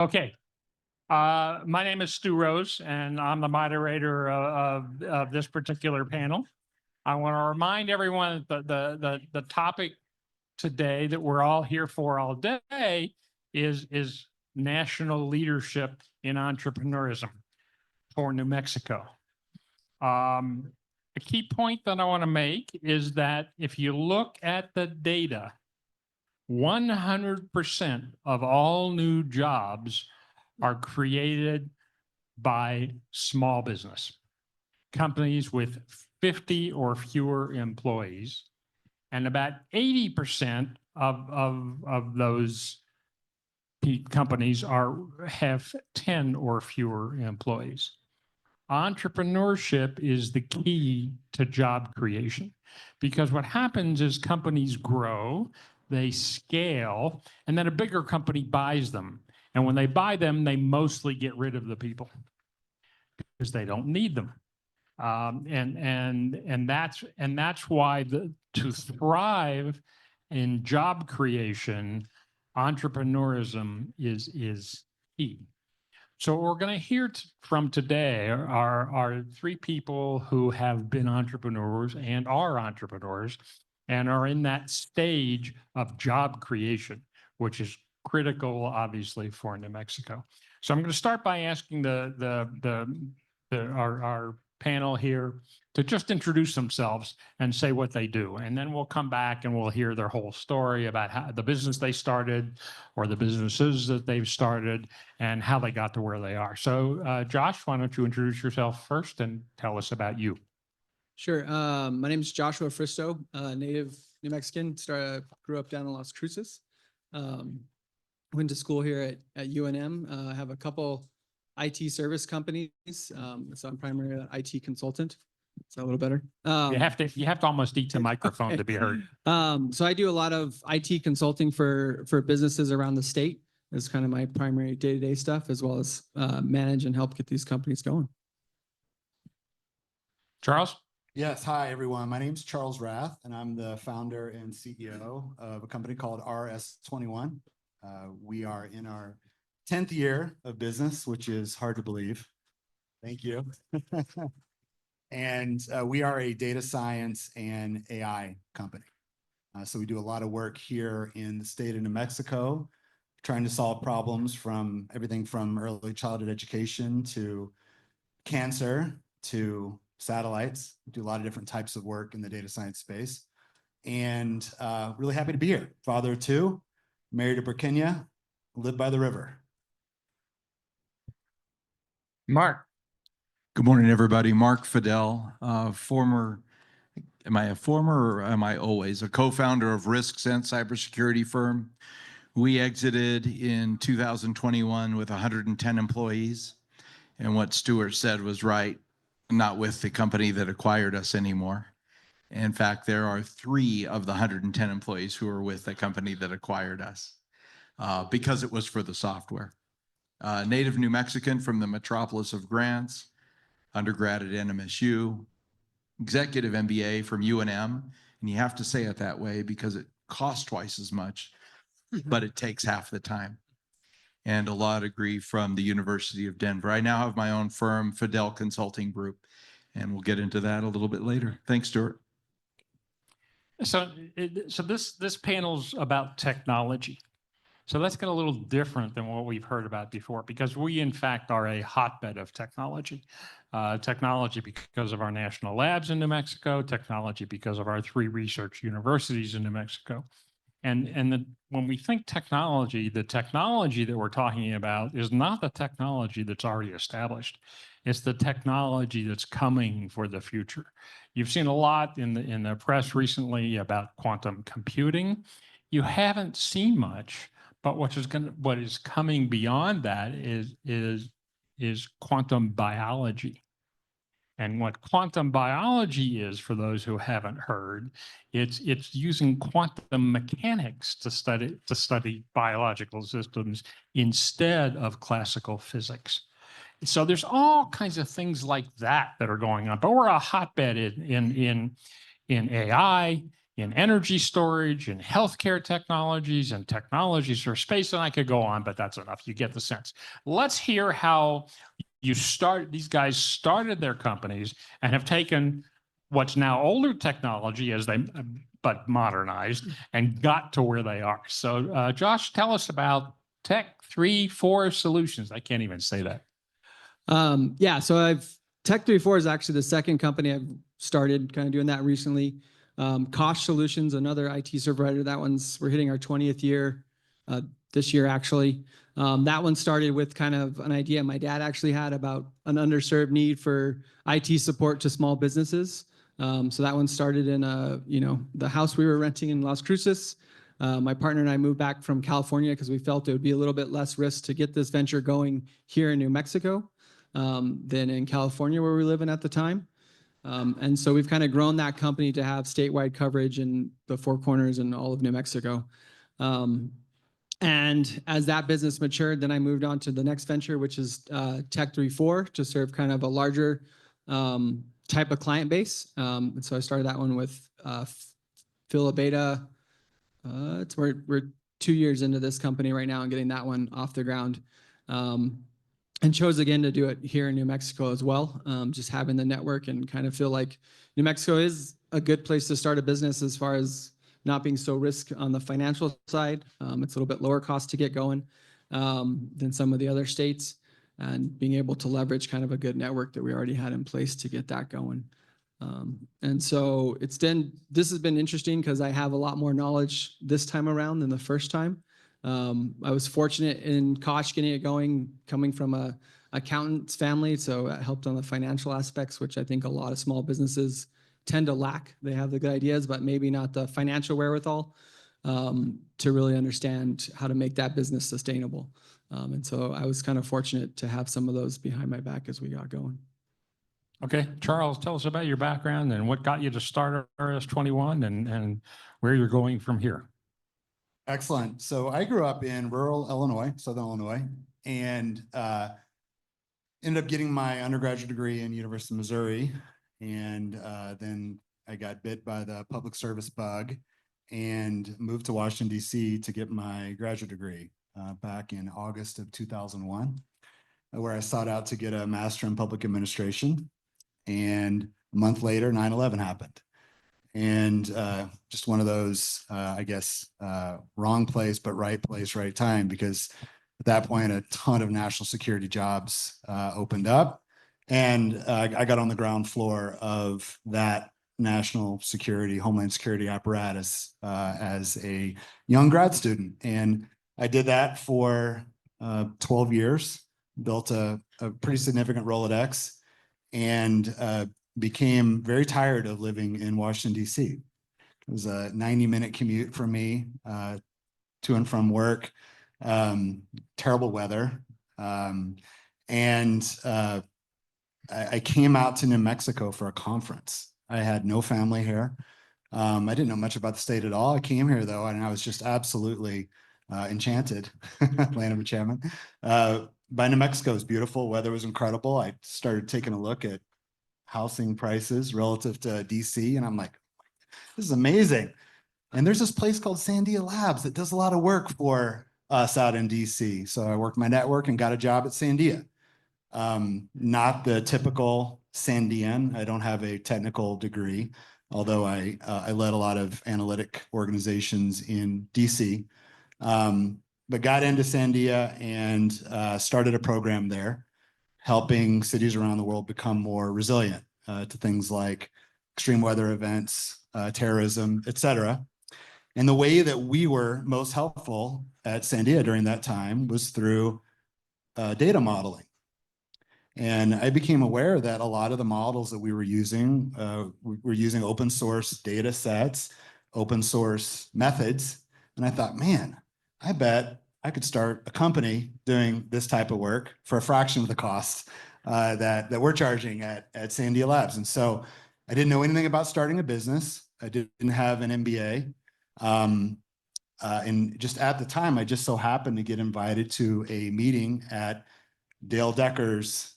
Okay. My name is Stu Rose, and I'm the moderator of this particular panel. I want to remind everyone that the topic today that we're all here for all day is national leadership in entrepreneurism for New Mexico. A key point that I want to make is that if you look at the data, 100% of all new jobs are created by small business, companies with 50 or fewer employees. And about 80% of those companies have 10 or fewer employees. Entrepreneurship is the key to job creation, because what happens is companies grow, they scale, and then a bigger company buys them. And when they buy them, they mostly get rid of the people because they don't need them. And that's why to thrive in job creation, entrepreneurism is key. So what we're going to hear from today are three people who have been entrepreneurs and are in that stage of job creation, which is critical, obviously, for New Mexico. So I'm going to start by asking our panel here to just introduce themselves and say what they do. And then we'll come back and we'll hear their whole story about how the business they started or the businesses that they've started and how they got to where they are. So Josh, why don't you introduce yourself first and tell us about you? Sure. My name is Joshua Fristo, native New Mexican. Grew up down in Las Cruces. Went to school here at UNM. Have a couple IT service companies. So I'm primarily an IT consultant. Is that a little better? You have to almost eat the microphone to be heard. So I do a lot of IT consulting for businesses around the state. It's kind of my primary day-to-day stuff, as well as manage and help get these companies going. Charles? Yes. Hi, everyone. My name is Charles Rath, and I'm the founder and CEO of a company called RS21. We are in our 10th year of business, which is hard to believe. Thank you. And we are a data science and AI company. So we do a lot of work here in the state of New Mexico, trying to solve problems from everything from early childhood education to cancer to satellites. We do a lot of different types of work in the data science space. And really happy to be here. Father of two, married to Burkina, live by the river. Mark. Good morning, everybody. Mark Fidel, am I a former or am I always a co-founder of RiskSense cybersecurity firm? We exited in 2021 with 110 employees. And what Stuart said was right, not with the company that acquired us anymore. In fact, there are 3 of the 110 employees who are with the company that acquired us because it was for the software. Native New Mexican from the metropolis of grants, undergrad at NMSU, executive MBA from UNM. And you have to say it that way because it costs twice as much, but it takes half the time. And a law degree from the University of Denver. I now have my own firm, Fidel Consulting Group, and we'll get into that a little bit later. Thanks, Stuart. So this panel's about technology. So that's got a little different than what we've heard about before, because we, in fact, are a hotbed of technology. Technology because of our national labs in New Mexico, technology because of our 3 research universities in New Mexico. And when we think technology, the technology that we're talking about is not the technology that's already established. It's the technology that's coming for the future. You've seen a lot in the press recently about quantum computing. You haven't seen much, but what is coming beyond that is quantum biology. And what quantum biology is, for those who haven't heard, it's using quantum mechanics to study biological systems instead of classical physics. So there's all kinds of things like that are going on. But we're a hotbed in AI, in energy storage, in healthcare technologies, and technologies for space. And I could go on, but that's enough. You get the sense. Let's hear how these guys started their companies and have taken what's now older technology but modernized and got to where they are. So Josh, tell us about Tech 34 Solutions. I can't even say that. Yeah, so Tech 34 is actually the second company I've started kind of doing that recently. Kosh Solutions, another IT service provider. We're hitting our 20th year this year, actually. That one started with kind of an idea my dad actually had about an underserved need for IT support to small businesses. So that one started in the house we were renting in Las Cruces. My partner and I moved back from California because we felt it would be a little bit less risk to get this venture going here in New Mexico than in California where we were living at the time. And so we've kind of grown that company to have statewide coverage in the Four Corners and all of New Mexico. And as that business matured, then I moved on to the next venture, which is Tech 34, to serve kind of a larger type of client base. And so I started that one with Phil Abeta. We're 2 years into this company right now and getting that one off the ground. And chose again to do it here in New Mexico as well. Just having the network and kind of feel like New Mexico is a good place to start a business as far as not being so risk on the financial side. It's a little bit lower cost to get going than some of the other states, and being able to leverage kind of a good network that we already had in place to get that going. And so this has been interesting because I have a lot more knowledge this time around than the first time. I was fortunate in Kosh getting it going, coming from a accountant's family, so that helped on the financial aspects, which I think a lot of small businesses tend to lack. They have the good ideas, but maybe not the financial wherewithal to really understand how to make that business sustainable. And so I was kind of fortunate to have some of those behind my back as we got going. Okay, Charles, tell us about your background and what got you to start RS21 and where you're going from here. Excellent. So I grew up in rural Illinois, Southern Illinois, and ended up getting my undergraduate degree in University of Missouri. And then I got bit by the public service bug and moved to Washington, D.C. to get my graduate degree back in August of 2001, where I sought out to get a master in public administration. And a month later, 9/11 happened. And just one of those, I guess, wrong place, but right place, right time, because at that point, a ton of national security jobs opened up. And I got on the ground floor of that national security, homeland security apparatus as a young grad student. And I did that for 12 years, built a pretty significant Rolodex, and became very tired of living in Washington, D.C. It was a 90-minute commute for me to and from work, terrible weather. And I came out to New Mexico for a conference. I had no family here. I didn't know much about the state at all. I came here though, and I was just absolutely enchanted, land of enchantment. By New Mexico is beautiful. Weather was incredible. I started taking a look at housing prices relative to DC, and I'm like, this is amazing. And there's this place called Sandia Labs that does a lot of work for us out in DC. So I worked my network and got a job at Sandia. Not the typical Sandian. I don't have a technical degree, although I led a lot of analytic organizations in DC. But got into Sandia and started a program there, helping cities around the world become more resilient to things like extreme weather events, terrorism, et cetera. And the way that we were most helpful at Sandia during that time was through data modeling. And I became aware that a lot of the models that we were using open source data sets, open source methods. And I thought, man, I bet I could start a company doing this type of work for a fraction of the cost that we're charging at Sandia Labs. And so I didn't know anything about starting a business. I didn't have an MBA. And just at the time, I just so happened to get invited to a meeting at Dale Decker's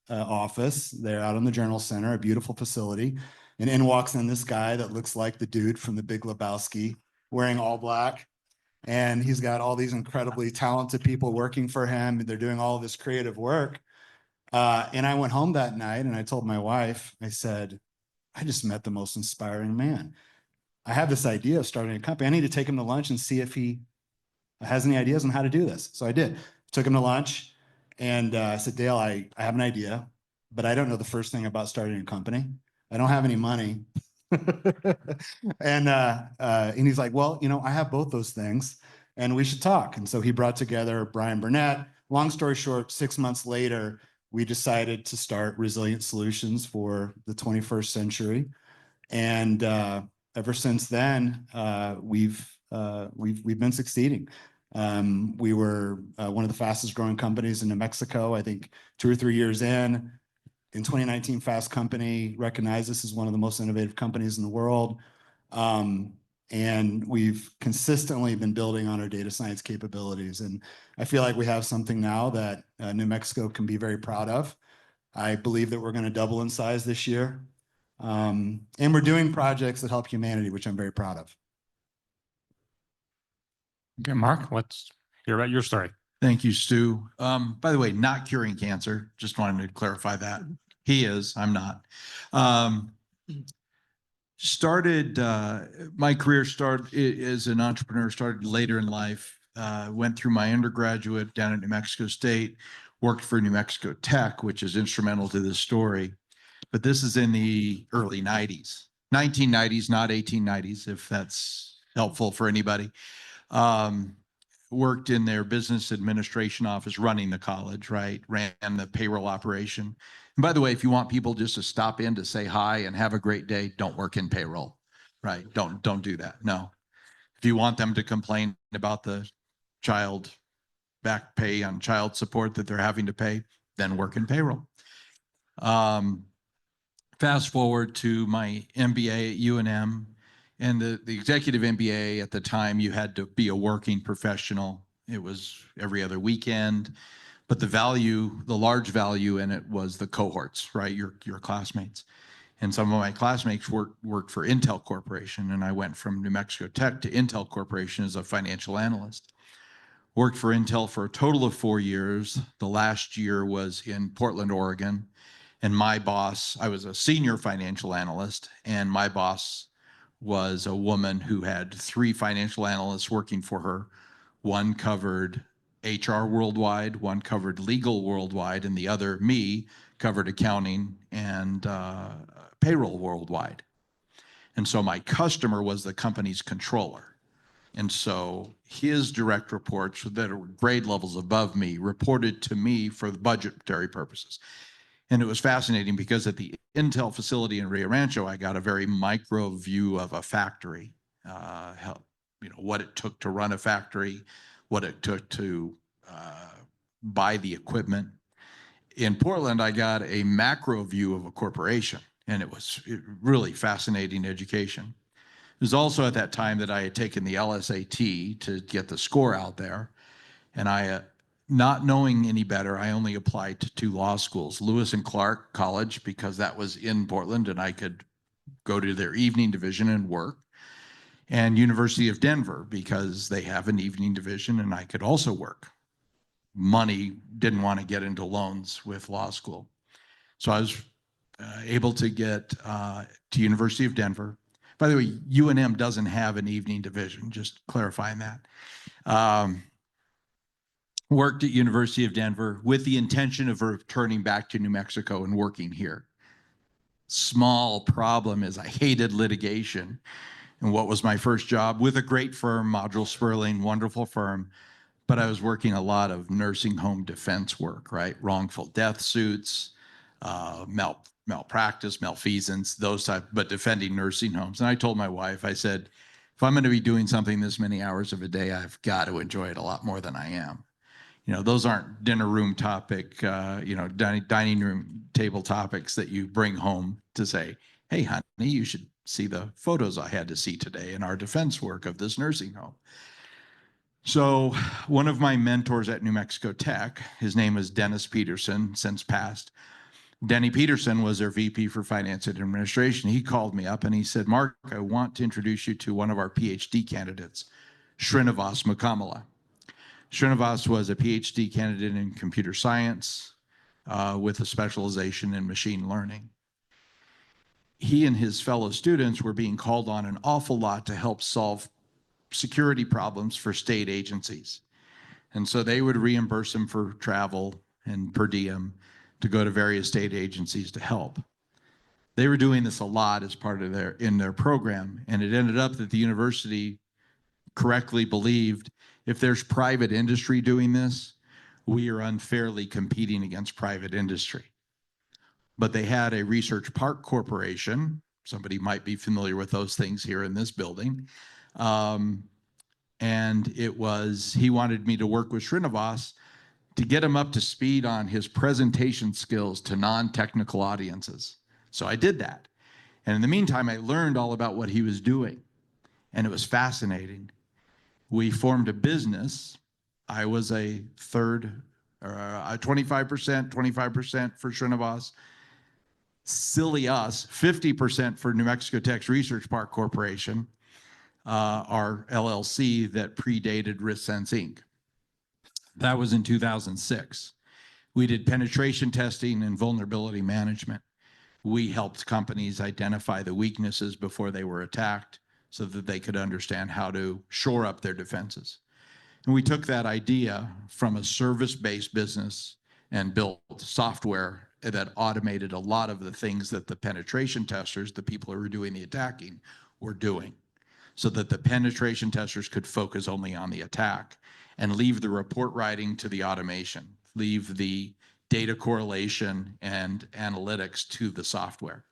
office. They're out on the Journal Center, a beautiful facility. And in walks in this guy that looks like the dude from the Big Lebowski, wearing all black. And he's got all these incredibly talented people working for him. And they're doing all this creative work. And I went home that night and I told my wife, I said, I just met the most inspiring man. I have this idea of starting a company. I need to take him to lunch and see if he has any ideas on how to do this. So I did. Took him to lunch and I said, Dale, I have an idea, but I don't know the first thing about starting a company. I don't have any money. And he's like, well, you know, I have both those things and we should talk. And so he brought together Brian Burnett. Long story short, 6 months later, we decided to start Resilient Solutions for the 21st century. And ever since then, we've been succeeding. We were one of the fastest growing companies in New Mexico. I think 2 or 3 years in 2019, Fast Company recognized us as one of the most innovative companies in the world. And we've consistently been building on our data science capabilities. And I feel like we have something now that New Mexico can be very proud of. I believe that we're going to double in size this year. And we're doing projects that help humanity, which I'm very proud of. Okay, Mark, let's hear about your story. Thank you, Stu. By the way, not curing cancer. Just wanted to clarify that. He is, I'm not. My career started as an entrepreneur, started later in life, went through my undergraduate down at New Mexico State, worked for New Mexico Tech, which is instrumental to this story. But this is in the early 90s, 1990s, not 1890s, if that's helpful for anybody. Worked in their business administration office, running the college, right? Ran the payroll operation. And by the way, if you want people just to stop in to say hi and have a great day, don't work in payroll, right? Don't do that. No. If you want them to complain about the child back pay on child support that they're having to pay, then work in payroll. Fast forward to my MBA at UNM. And the executive MBA at the time, you had to be a working professional. It was every other weekend, but the large value in it was the cohorts, right? Your classmates. And some of my classmates worked for Intel Corporation, and I went from New Mexico Tech to Intel Corporation as a financial analyst. Worked for Intel for a total of 4 years. The last year was in Portland, Oregon. And my boss, I was a senior financial analyst, and my boss was a woman who had 3 financial analysts working for her. One covered HR worldwide, one covered legal worldwide, and the other, me, covered accounting and payroll worldwide. And so my customer was the company's controller. And so his direct reports that are grade levels above me reported to me for budgetary purposes. And it was fascinating because at the Intel facility in Rio Rancho, I got a very micro view of a factory, what it took to run a factory, what it took to buy the equipment. In Portland, I got a macro view of a corporation, and it was really fascinating education. It was also at that time that I had taken the LSAT to get the score out there, and I not knowing any better, I only applied to 2 law schools, Lewis and Clark College, because that was in Portland and I could go to their evening division and work, and University of Denver, because they have an evening division and I could also work. Money didn't want to get into loans with law school. So I was able to get to University of Denver. By the way, UNM doesn't have an evening division, just clarifying that. Worked at University of Denver with the intention of returning back to New Mexico and working here. Small problem is I hated litigation. And what was my first job? With a great firm, Module Sperling, wonderful firm, but I was working a lot of nursing home defense work, right? Wrongful death suits, malpractice, malfeasance, those type, but defending nursing homes. And I told my wife, I said, if I'm going to be doing something this many hours of a day, I've got to enjoy it a lot more than I am. Those aren't dinner room topic, dining room table topics that you bring home to say, hey, honey, you should see the photos I had to see today in our defense work of this nursing home. So one of my mentors at New Mexico Tech, his name is Dennis Peterson, since passed, Denny Peterson was their VP for Finance and Administration. He called me up and he said, Mark, I want to introduce you to one of our PhD candidates, Srinivas Mukamala. Srinivas was a PhD candidate in computer science with a specialization in machine learning. He and his fellow students were being called on an awful lot to help solve security problems for state agencies. And so they would reimburse him for travel and per diem to go to various state agencies to help. They were doing this a lot as part of their program, and it ended up that the university correctly believed if there's private industry doing this, we are unfairly competing against private industry. But they had a research park corporation. Somebody might be familiar with those things here in this building. And he wanted me to work with Srinivas to get him up to speed on his presentation skills to non-technical audiences. So I did that. And in the meantime, I learned all about what he was doing. And it was fascinating. We formed a business. I was a 25% for Srinivas. Silly us, 50% for New Mexico Tech's Research Park Corporation, our LLC that predated RiskSense Inc. That was in 2006. We did penetration testing and vulnerability management. We helped companies identify the weaknesses before they were attacked so that they could understand how to shore up their defenses. And we took that idea from a service-based business and built software that automated a lot of the things that the penetration testers, the people who were doing the attacking, were doing, so that the penetration testers could focus only on the attack and leave the report writing to the automation, leave the data correlation and analytics to the software.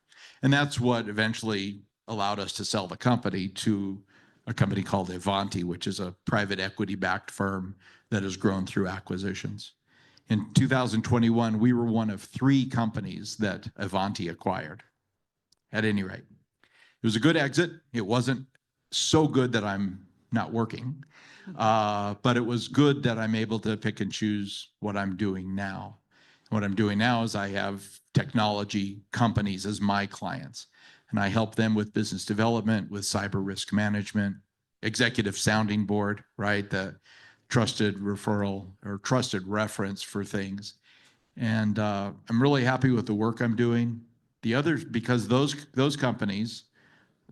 And that's what eventually allowed us to sell the company to a company called Ivanti, which is a private equity-backed firm that has grown through acquisitions. In 2021, we were one of 3 companies that Ivanti acquired, at any rate. It was a good exit. It wasn't so good that I'm not working, but it was good that I'm able to pick and choose what I'm doing now. What I'm doing now is I have technology companies as my clients, and I help them with business development, with cyber risk management, executive sounding board, right? The trusted referral or trusted reference for things. And I'm really happy with the work I'm doing. The others, because those companies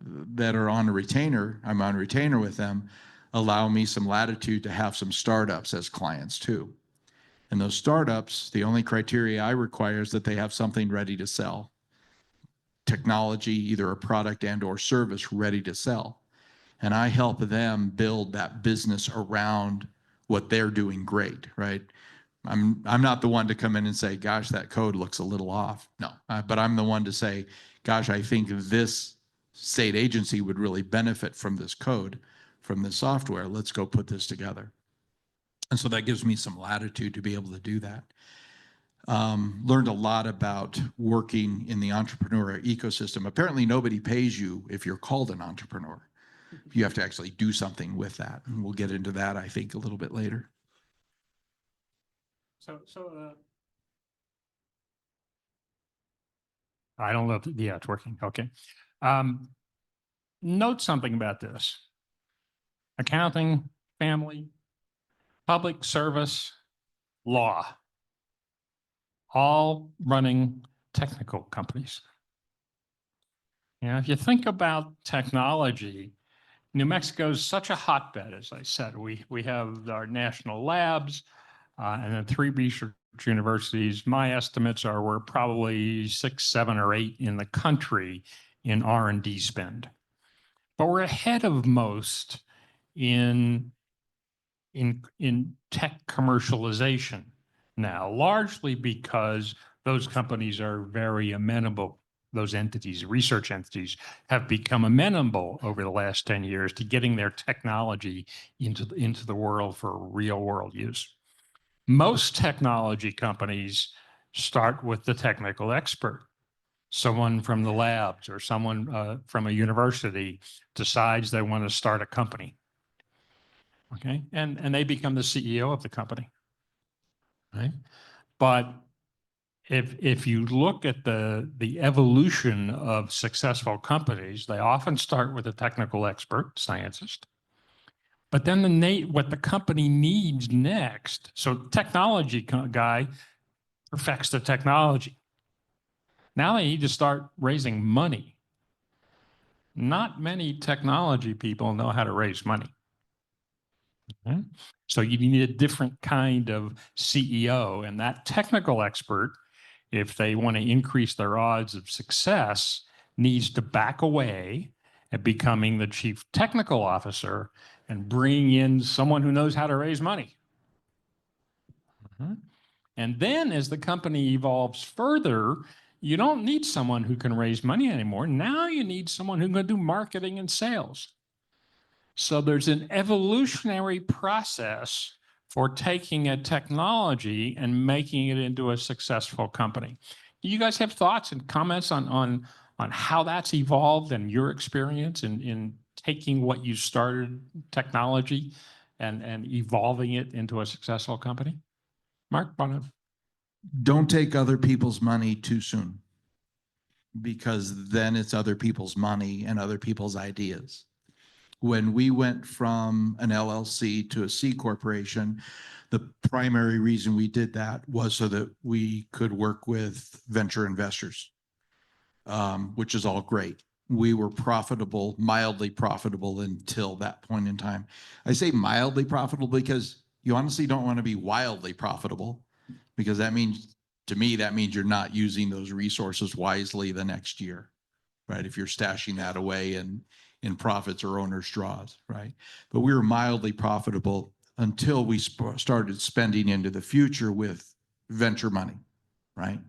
that are on a retainer, I'm on retainer with them, allow me some latitude to have some startups as clients too. And those startups, the only criteria I require is that they have something ready to sell. Technology, either a product and or service ready to sell. And I help them build that business around what they're doing great, right? I'm not the one to come in and say, gosh, that code looks a little off. No, but I'm the one to say, gosh, I think this state agency would really benefit from this code, from this software. Let's go put this together. And so that gives me some latitude to be able to do that. Learned a lot about working in the entrepreneur ecosystem. Apparently nobody pays you if you're called an entrepreneur. You have to actually do something with that. And we'll get into that, I think, a little bit later. I don't know if, yeah, it's working. Okay. Note something about this. Accounting, family, public service, law, all running technical companies. If you think about technology, New Mexico is such a hotbed, as I said. We have our national labs and then 3 research universities. My estimates are we're probably 6, 7, or 8 in the country in R&D spend. But we're ahead of most in tech commercialization now, largely because those companies are very amenable. Those entities, research entities, have become amenable over the last 10 years to getting their technology into the world for real world use. Most technology companies start with the technical expert. Someone from the labs or someone from a university decides they want to start a company. Okay, and they become the CEO of the company, right? But if you look at the evolution of successful companies, they often start with a technical expert, scientist. But then what the company needs next, so technology guy perfects the technology. Now they need to start raising money. Not many technology people know how to raise money. Okay? So you need a different kind of CEO, and that technical expert, if they want to increase their odds of success, needs to back away and becoming the chief technical officer and bring in someone who knows how to raise money. And then as the company evolves further, you don't need someone who can raise money anymore. Now you need someone who can do marketing and sales. So there's an evolutionary process for taking a technology and making it into a successful company. Do you guys have thoughts and comments on how that's evolved and your experience in taking what you started, technology, and evolving it into a successful company? Mark, Don't take other people's money too soon, because then it's other people's money and other people's ideas. When we went from an LLC to a C corporation, the primary reason we did that was so that we could work with venture investors, which is all great. We were profitable, mildly profitable until that point in time. I say mildly profitable because you honestly don't want to be wildly profitable, because that means, to me, that means you're not using those resources wisely the next year, right? If you're stashing that away in profits or owner's draws, right? But we were mildly profitable until we started spending into the future with venture money, right?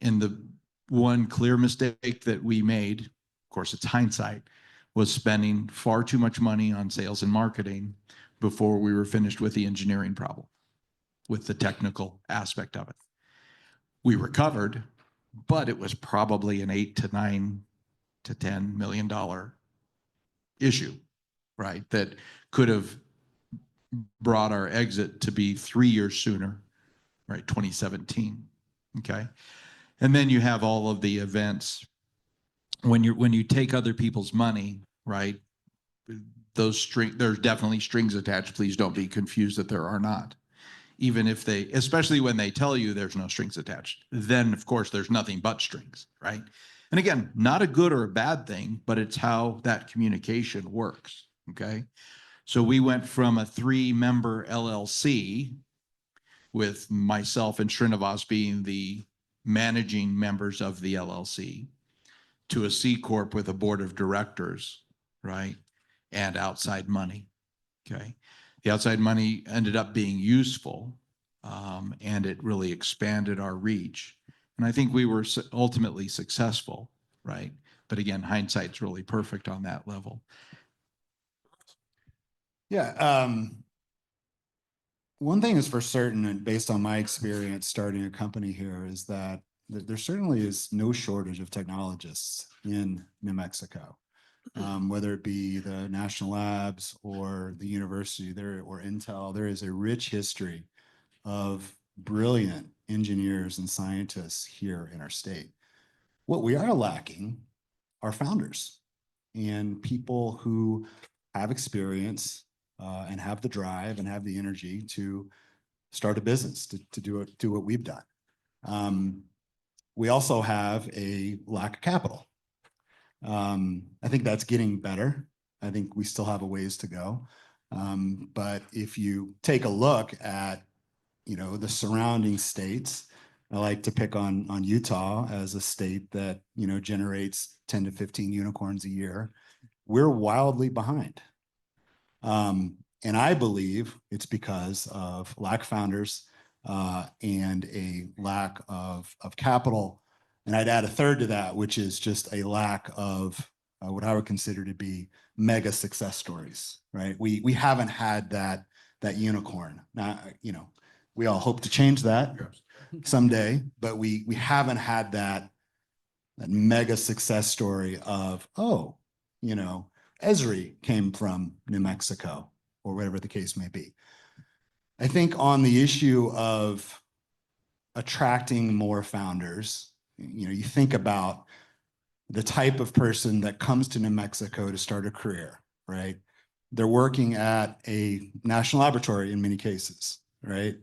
And the one clear mistake that we made, of course, it's hindsight, was spending far too much money on sales and marketing before we were finished with the engineering problem, with the technical aspect of it. We recovered, but it was probably an $8 to $9 to $10 million issue, right? That could have brought our exit to be 3 years sooner, right? 2017. Okay. And then you have all of the events when you take other people's money, right? There's definitely strings attached. Please don't be confused that there are not. Even if especially when they tell you there's no strings attached, then of course there's nothing but strings, right? And again, not a good or a bad thing, but it's how that communication works, okay? So we went from a 3-member LLC with myself and Srinivas being the managing members of the LLC to a C Corp with a board of directors, right? And outside money, okay? The outside money ended up being useful, and it really expanded our reach. And I think we were ultimately successful, right? But again, hindsight's really perfect on that level. Yeah. One thing is for certain, and based on my experience starting a company here, is that there certainly is no shortage of technologists in New Mexico. Whether it be the national labs or the university there or Intel, there is a rich history of brilliant engineers and scientists here in our state. What we are lacking are founders and people who have experience and have the drive and have the energy to start a business, to do what we've done. We also have a lack of capital. I think that's getting better. I think we still have a ways to go. But if you take a look at, the surrounding states, I like to pick on Utah as a state that, generates 10 to 15 unicorns a year. We're wildly behind. And I believe it's because of lack of founders and a lack of capital. And I'd add a third to that, which is just a lack of what I would consider to be mega success stories, right? We haven't had that unicorn. Now, we all hope to change that someday, but we haven't had that mega success story of, Esri came from New Mexico or whatever the case may be. I think on the issue of attracting more founders. You know, you think about the type of person that comes to New Mexico to start a career, right? They're working at a national laboratory in many cases, right?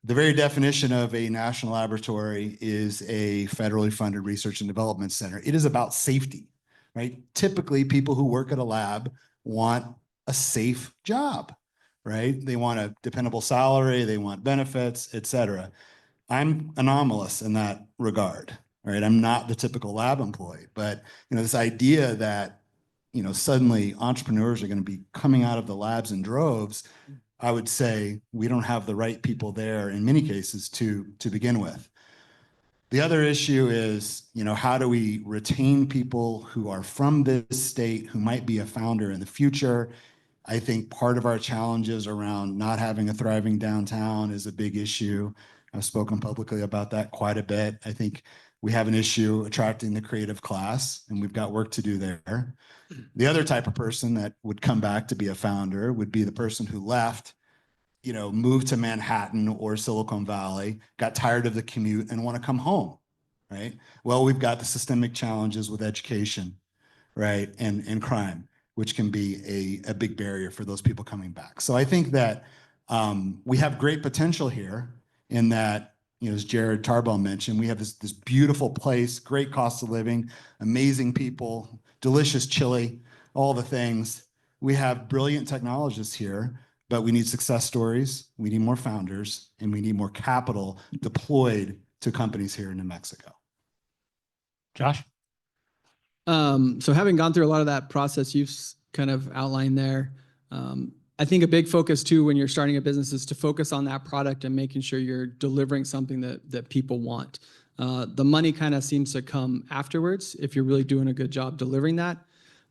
The very definition of a national laboratory is a federally funded research and development center. It is about safety, right? Typically, people who work at a lab want a safe job, right? They want a dependable salary, they want benefits, et cetera. I'm anomalous in that regard, right? I'm not the typical lab employee, but this idea that suddenly entrepreneurs are going to be coming out of the labs in droves, I would say we don't have the right people there in many cases to begin with. The other issue is, how do we retain people who are from this state who might be a founder in the future? I think part of our challenges around not having a thriving downtown is a big issue. I've spoken publicly about that quite a bit. I think we have an issue attracting the creative class, and we've got work to do there. The other type of person that would come back to be a founder would be the person who left, moved to Manhattan or Silicon Valley, got tired of the commute and want to come home, right? Well, we've got the systemic challenges with education, right? And crime, which can be a big barrier for those people coming back. So I think that we have great potential here in that, as Jared Tarbell mentioned, we have this beautiful place, great cost of living, amazing people, delicious chili, all the things. We have brilliant technologists here, but we need success stories, we need more founders, and we need more capital deployed to companies here in New Mexico. Josh? So having gone through a lot of that process you've kind of outlined there, I think a big focus too when you're starting a business is to focus on that product and making sure you're delivering something that people want. The money kind of seems to come afterwards if you're really doing a good job delivering that.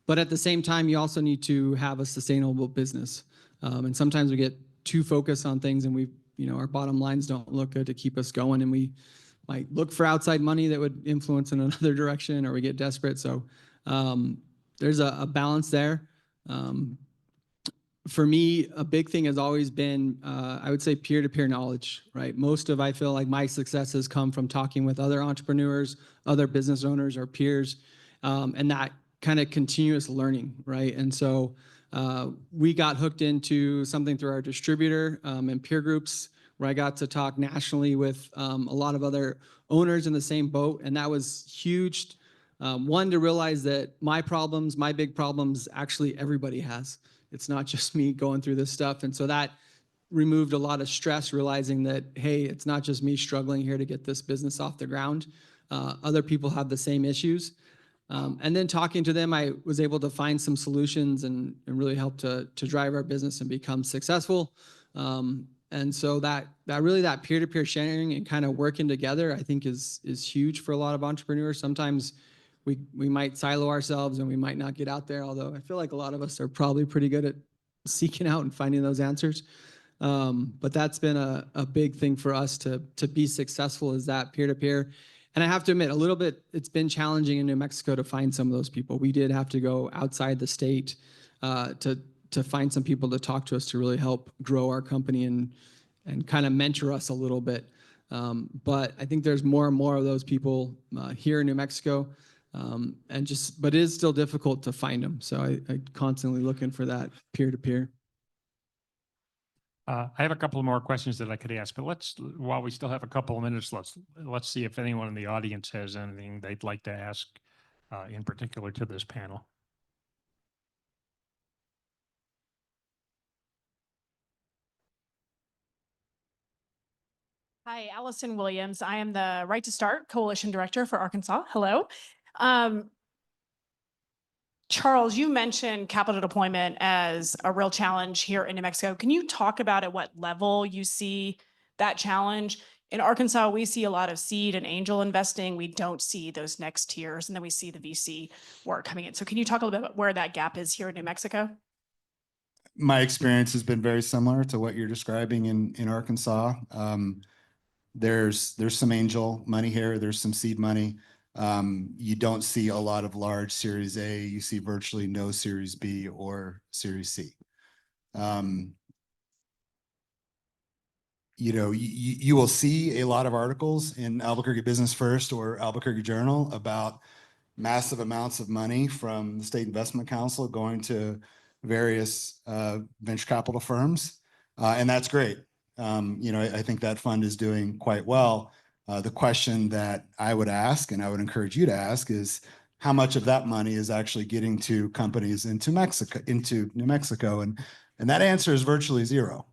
But at the same time, you also need to have a sustainable business. And sometimes we get too focused on things and our bottom lines don't look good to keep us going, and we might look for outside money that would influence in another direction, or we get desperate. So there's a balance there. For me, a big thing has always been, I would say, peer-to-peer knowledge, right? I feel like my success has come from talking with other entrepreneurs, other business owners or peers, and that kind of continuous learning, right? And so we got hooked into something through our distributor and peer groups, where I got to talk nationally with a lot of other owners in the same boat. And that was huge. One, to realize that my big problems, actually everybody has. It's not just me going through this stuff. And so that removed a lot of stress, realizing that, hey, it's not just me struggling here to get this business off the ground. Other people have the same issues. And then talking to them, I was able to find some solutions and really help to drive our business and become successful. And so that peer-to-peer sharing and kind of working together, I think is huge for a lot of entrepreneurs. Sometimes we might silo ourselves and we might not get out there, although I feel like a lot of us are probably pretty good at seeking out and finding those answers. But that's been a big thing for us to be successful, is that peer-to-peer. And I have to admit, a little bit, it's been challenging in New Mexico to find some of those people. We did have to go outside the state to find some people to talk to us to really help grow our company and kind of mentor us a little bit. But I think there's more and more of those people here in New Mexico, but it is still difficult to find them. So I constantly looking for that peer-to-peer. I have a couple more questions that I could ask, but while we still have a couple of minutes, let's see if anyone in the audience has anything they'd like to ask in particular to this panel. Hi, Allison Williams. I am the Right to Start Coalition Director for Arkansas. Hello. Charles, you mentioned capital deployment as a real challenge here in New Mexico. Can you talk about at what level you see that challenge? In Arkansas, we see a lot of seed and angel investing. We don't see those next tiers, and then we see the VC work coming in. So can you talk a little bit about where that gap is here in New Mexico? My experience has been very similar to what you're describing in Arkansas. There's some angel money here. There's some seed money. You don't see a lot of large Series A. You see virtually no Series B or Series C. you will see a lot of articles in Albuquerque Business First or Albuquerque Journal about massive amounts of money from the State Investment Council going to various venture capital firms. And that's great. I think that fund is doing quite well. The question that I would ask, and I would encourage you to ask, is how much of that money is actually getting to companies into New Mexico? And that answer is virtually zero.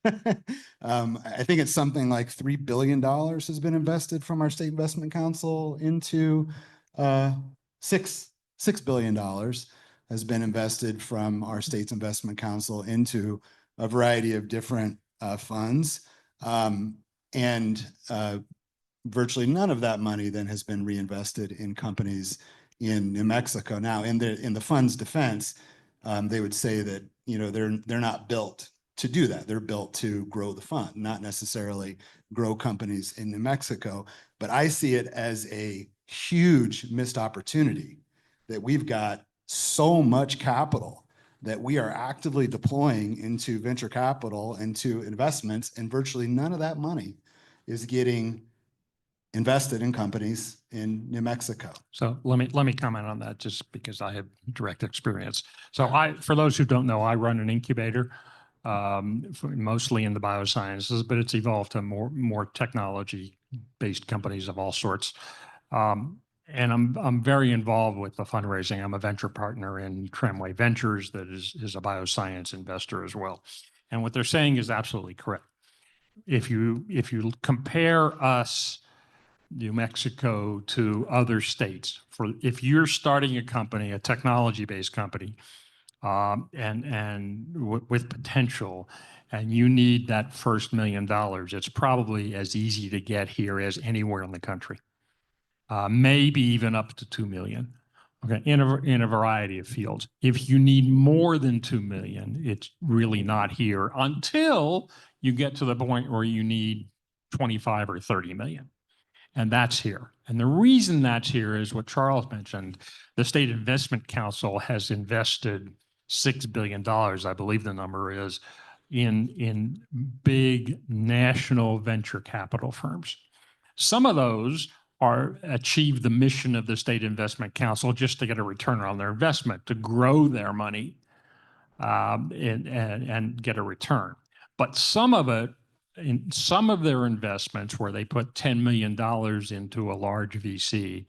I think it's something like $3 billion has been invested from our State Investment Council into $6 billion has been invested from our state's investment council into a variety of different funds. And virtually none of that money then has been reinvested in companies in New Mexico. Now, in the fund's defense, they would say that, they're not built to do that. They're built to grow the fund, not necessarily grow companies in New Mexico. But I see it as a huge missed opportunity that we've got so much capital that we are actively deploying into venture capital, into investments, and virtually none of that money is getting invested in companies in New Mexico. So let me comment on that just because I have direct experience. So for those who don't know, I run an incubator, mostly in the biosciences, but it's evolved to more technology-based companies of all sorts. And I'm very involved with the fundraising. I'm a venture partner in Tramway Ventures that is a bioscience investor as well. And what they're saying is absolutely correct. If you compare us, New Mexico, to other states, if you're starting a company, a technology-based company, with potential, and you need that first $1 million, it's probably as easy to get here as anywhere in the country. Maybe even up to 2 million. Okay, in a variety of fields. If you need more than 2 million, it's really not here until you get to the point where you need 25 or 30 million. And that's here. And the reason that's here is what Charles mentioned. The State Investment Council has invested $6 billion, I believe the number is, in big national venture capital firms. Some of those achieve the mission of the State Investment Council just to get a return on their investment, to grow their money and get a return. But some of it, in some of their investments where they put $10 million into a large VC,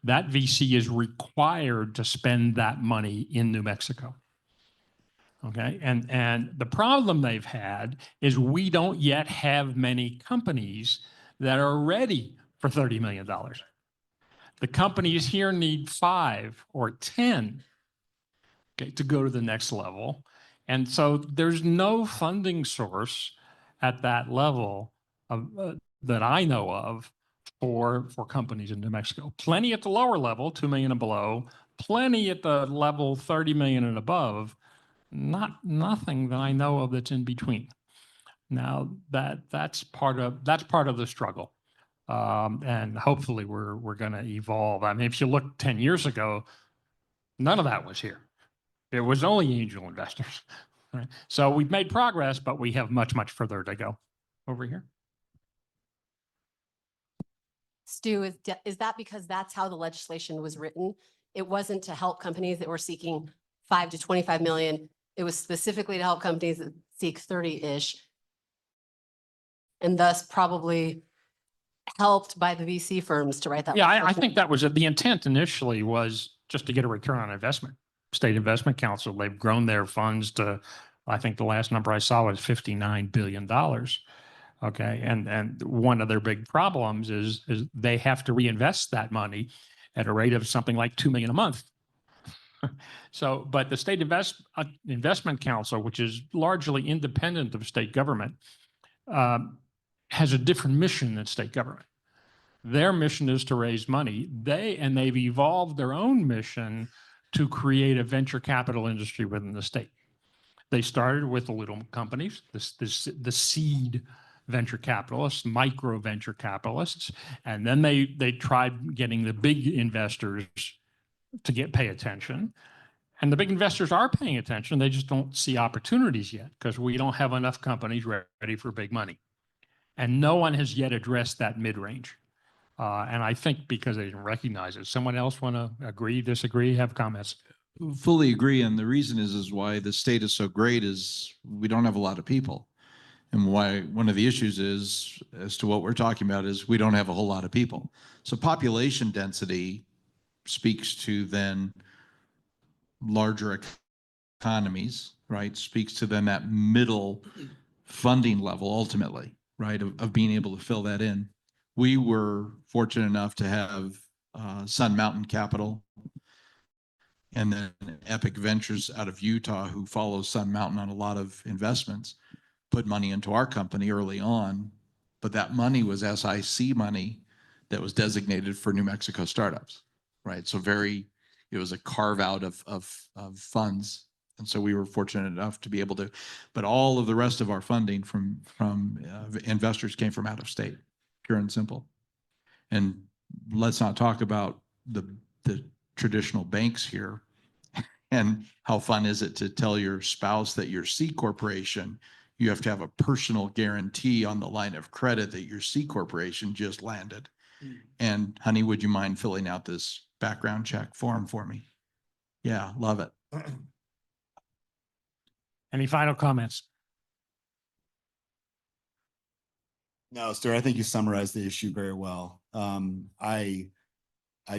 that VC is required to spend that money in New Mexico. Okay, and the problem they've had is we don't yet have many companies that are ready for $30 million. The companies here need 5 or 10, okay, to go to the next level. And so there's no funding source at that level that I know of for companies in New Mexico. Plenty at the lower level, 2 million and below, plenty at the level 30 million and above, nothing that I know of that's in between. Now that's part of the struggle. And hopefully we're going to evolve. I mean, if you look 10 years ago, none of that was here. It was only angel investors. Right? So we've made progress, but we have much, much further to go. Over here. Stu, is that because that's how the legislation was written? It wasn't to help companies that were seeking 5 to 25 million. It was specifically to help companies that seek 30-ish, and thus probably helped by the VC firms to write that. Yeah, I think that was the intent initially, was just to get a return on investment. State Investment Council, they've grown their funds to, I think the last number I saw was $59 billion. Okay, and one of their big problems is they have to reinvest that money at a rate of something like 2 million a month. So, but the State Investment Council, which is largely independent of state government, has a different mission than state government. Their mission is to raise money. They've evolved their own mission to create a venture capital industry within the state. They started with the little companies, the seed venture capitalists, micro venture capitalists, and then they tried getting the big investors to pay attention. And the big investors are paying attention. They just don't see opportunities yet because we don't have enough companies ready for big money. And no one has yet addressed that mid-range. And I think because they didn't recognize it. Someone else want to agree, disagree, have comments? Fully agree. And the reason is why the state is so great is we don't have a lot of people. And why one of the issues is, as to what we're talking about, is we don't have a whole lot of people. So population density speaks to then larger economies, right? Speaks to then that middle funding level ultimately, right? Of being able to fill that in. We were fortunate enough to have Sun Mountain Capital and then Epic Ventures out of Utah, who follows Sun Mountain on a lot of investments, put money into our company early on, but that money was SIC money that was designated for New Mexico startups, right? So it was a carve out of funds. And so we were fortunate enough to be able to, but all of the rest of our funding from investors came from out of state, pure and simple. And let's not talk about the traditional banks here and how fun is it to tell your spouse that your C corporation, you have to have a personal guarantee on the line of credit that your C corporation just landed. And honey, would you mind filling out this background check form for me? Yeah, love it. Any final comments? No, Stuart, I think you summarized the issue very well. I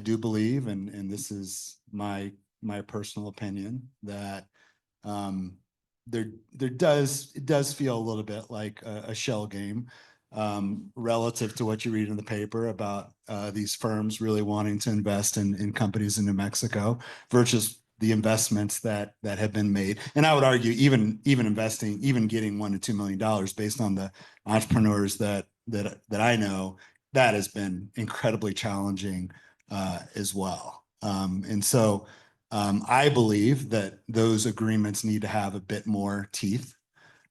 do believe, and this is my personal opinion, that it does feel a little bit like a shell game relative to what you read in the paper about these firms really wanting to invest in companies in New Mexico versus the investments that have been made. And I would argue even investing, even getting $1 to $2 million based on the entrepreneurs that I know, that has been incredibly challenging as well. And so I believe that those agreements need to have a bit more teeth.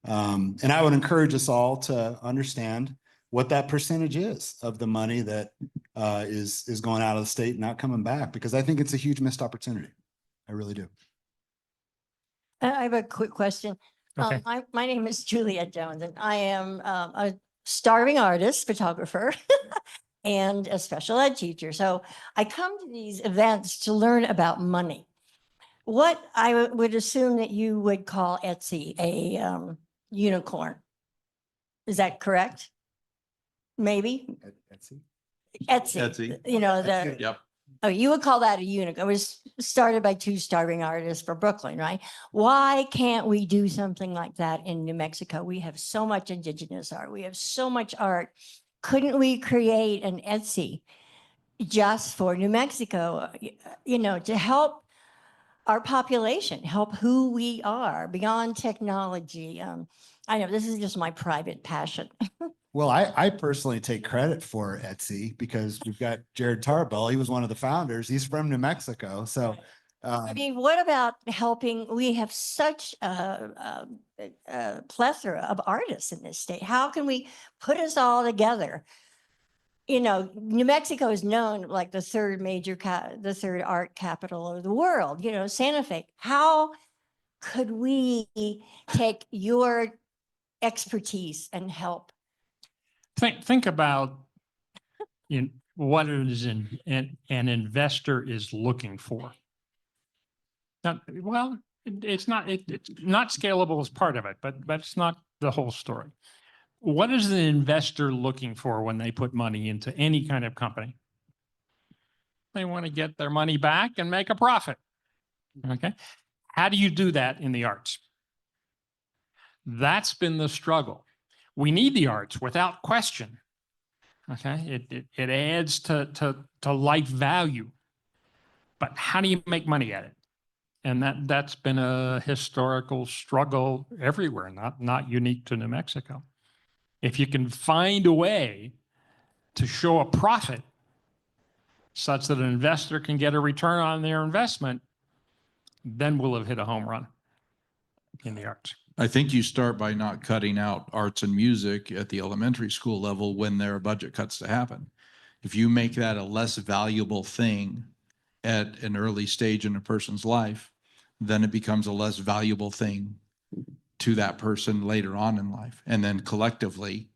And I would encourage us all to understand what that percentage is of the money that is going out of the state and not coming back, because I think it's a huge missed opportunity. I really do. I have a quick question. Okay. My name is Juliet Jones, and I am a starving artist, photographer, and a special ed teacher. So I come to these events to learn about money. What I would assume that you would call Etsy a unicorn. Is that correct? Maybe Etsy? Etsy. You know, the Yep. Oh, you would call that a unicorn. It was started by two starving artists for Brooklyn, right? Why can't we do something like that in New Mexico? We have so much indigenous art. We have so much art. Couldn't we create an Etsy just for New Mexico, you know, to help our population, help who we are beyond technology? I know this is just my private passion. Well, I personally take credit for Etsy because we've got Jared Tarbell. He was one of the founders. He's from New Mexico. So, I mean, what about helping? We have such a plethora of artists in this state. How can we put us all together? You know, New Mexico is known like the third the third art capital of the world, you know, Santa Fe. How could we take your expertise and help? Think about what it is an investor is looking for. Now, well, it's not scalable as part of it, but it's not the whole story. What is the investor looking for when they put money into any kind of company? They want to get their money back and make a profit. Okay. How do you do that in the arts? That's been the struggle. We need the arts without question. Okay. It adds to life value. But how do you make money at it? And that's been a historical struggle everywhere, not unique to New Mexico. If you can find a way to show a profit such that an investor can get a return on their investment, then we'll have hit a home run in the arts. I think you start by not cutting out arts and music at the elementary school level when there are budget cuts to happen. If you make that a less valuable thing at an early stage in a person's life, then it becomes a less valuable thing to that person later on in life. And then collectively,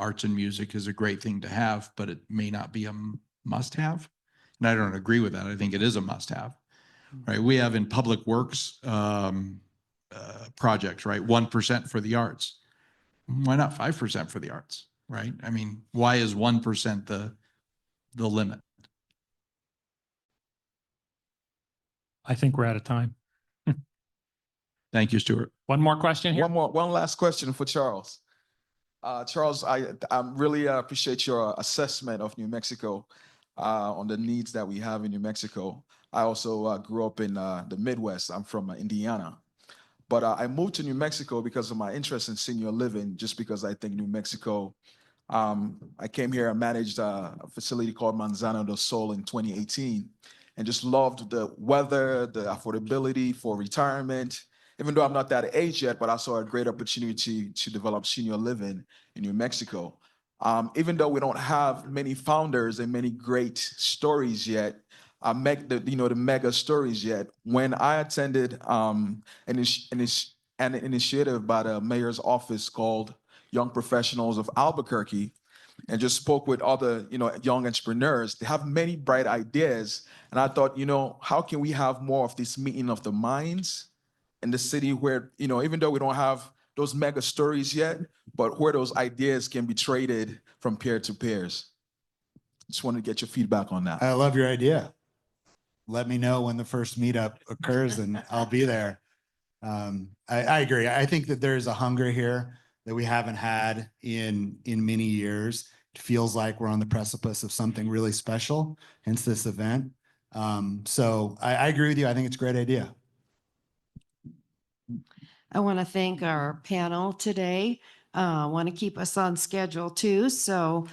arts and music is a great thing to have, but it may not be a must-have. And I don't agree with that. I think it is a must-have, right? We have in public works projects, right? 1% for the arts. Why not 5% for the arts, right? I mean, why is 1% the limit? I think we're out of time. Thank you, Stuart. One more question here? One last question for Charles. Charles, I really appreciate your assessment of New Mexico on the needs that we have in New Mexico. I also grew up in the Midwest. I'm from Indiana. But I moved to New Mexico because of my interest in senior living, just because I think New Mexico, I came here and managed a facility called Manzano del Sol in 2018, and just loved the weather, the affordability for retirement. Even though I'm not that age yet, but I saw a great opportunity to develop senior living in New Mexico. Even though we don't have many founders and many great stories yet, the mega stories yet. When I attended an initiative by the mayor's office called Young Professionals of Albuquerque, and just spoke with other, young entrepreneurs, they have many bright ideas. And I thought, how can we have more of this meeting of the minds in the city where, even though we don't have those mega stories yet, but where those ideas can be traded from peer to peers. Just wanted to get your feedback on that. I love your idea. Let me know when the first meetup occurs and I'll be there. I agree. I think that there's a hunger here that we haven't had in many years. It feels like we're on the precipice of something really special, hence this event. So I agree with you. I think it's a great idea. I want to thank our panel today. I want to keep us on schedule too. So